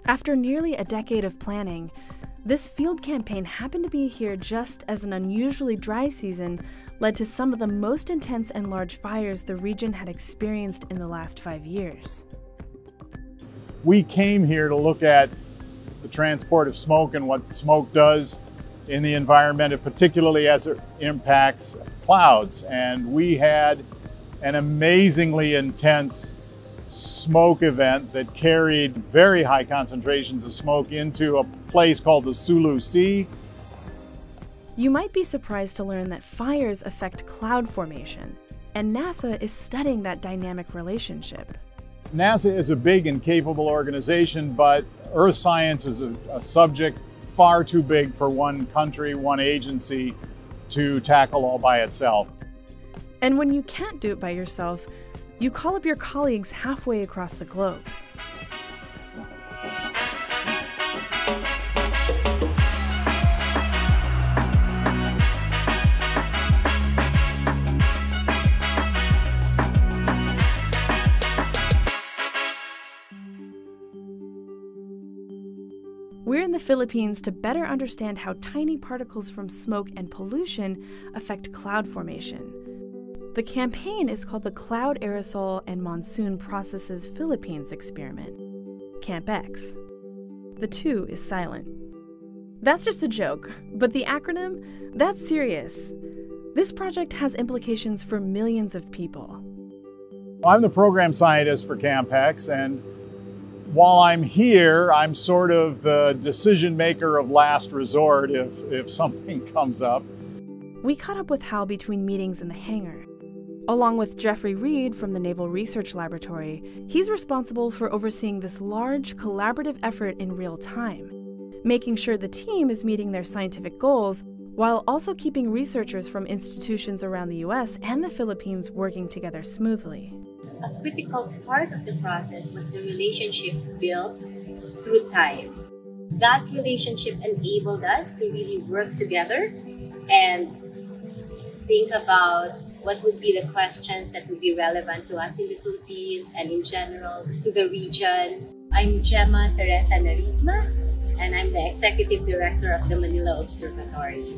After nearly a decade of planning, this field campaign happened to be here just as an unusually dry season led to some of the most intense and large fires the region had experienced in the last 5 years. We came here to look at the transport of smoke and what smoke does in the environment, and particularly as it impacts clouds. And we had an amazingly intense smoke event that carried very high concentrations of smoke into a place called the Sulu Sea. You might be surprised to learn that fires affect cloud formation, and NASA is studying that dynamic relationship. NASA is a big and capable organization, but earth science is a subject far too big for one country, one agency to tackle all by itself. And when you can't do it by yourself, you call up your colleagues halfway across the globe. We're in the Philippines to better understand how tiny particles from smoke and pollution affect cloud formation. The campaign is called the Cloud Aerosol and Monsoon Processes Philippines Experiment, CAMP-X. The 2 is silent. That's just a joke, but the acronym, that's serious. This project has implications for millions of people. I'm the program scientist for CAMP-X, and while I'm here, I'm sort of the decision maker of last resort if something comes up. We caught up with Hal between meetings in the hangar. Along with Jeffrey Reed from the Naval Research Laboratory, he's responsible for overseeing this large, collaborative effort in real time, making sure the team is meeting their scientific goals while also keeping researchers from institutions around the US and the Philippines working together smoothly. A critical part of the process was the relationship built through time. That relationship enabled us to really work together and think about what would be the questions that would be relevant to us in the Philippines and in general to the region. I'm Gemma Teresa Narisma, and I'm the Executive Director of the Manila Observatory.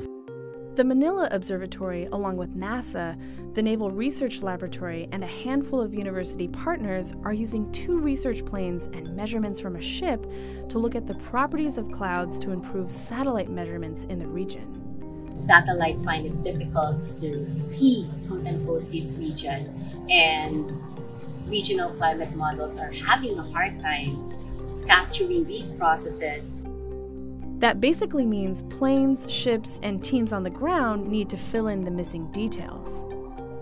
The Manila Observatory, along with NASA, the Naval Research Laboratory, and a handful of university partners are using 2 research planes and measurements from a ship to look at the properties of clouds to improve satellite measurements in the region. Satellites find it difficult to see, quote-unquote, this region, and regional climate models are having a hard time capturing these processes. That basically means planes, ships, and teams on the ground need to fill in the missing details.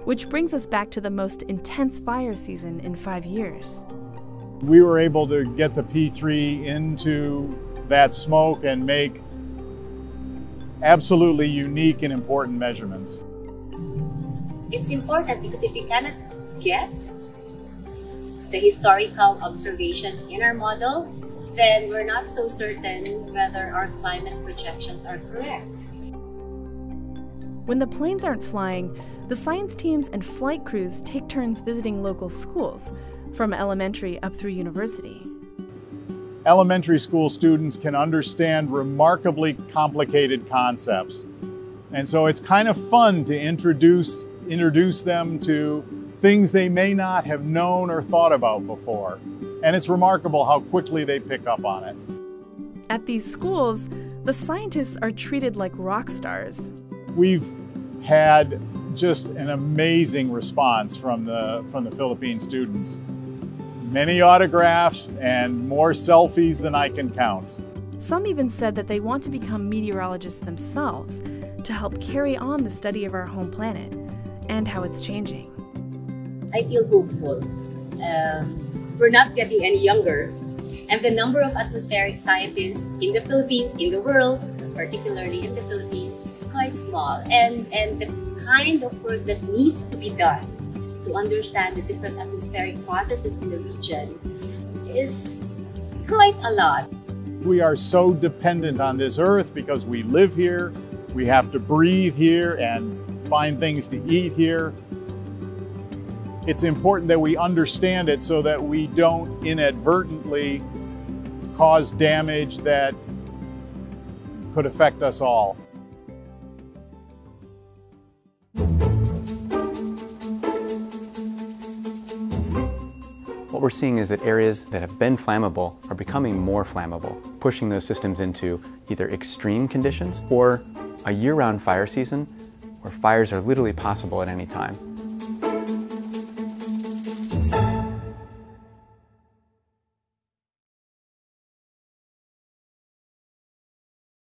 Which brings us back to the most intense fire season in 5 years. We were able to get the P3 into that smoke and make absolutely unique and important measurements. It's important because if we cannot get the historical observations in our model, then we're not so certain whether our climate projections are correct. When the planes aren't flying, the science teams and flight crews take turns visiting local schools, from elementary up through university. Elementary school students can understand remarkably complicated concepts. And so it's kind of fun to introduce them to things they may not have known or thought about before. And it's remarkable how quickly they pick up on it. At these schools, the scientists are treated like rock stars. We've had just an amazing response from the Philippine students. Many autographs and more selfies than I can count. Some even said that they want to become meteorologists themselves to help carry on the study of our home planet and how it's changing. I feel hopeful. We're not getting any younger, and the number of atmospheric scientists in the Philippines, in the world, particularly in the Philippines, is quite small. And the kind of work that needs to be done to understand the different atmospheric processes in the region is quite a lot. We are so dependent on this earth because we live here, we have to breathe here and find things to eat here. It's important that we understand it so that we don't inadvertently cause damage that could affect us all. What we're seeing is that areas that have been flammable are becoming more flammable, pushing those systems into either extreme conditions or a year-round fire season where fires are literally possible at any time.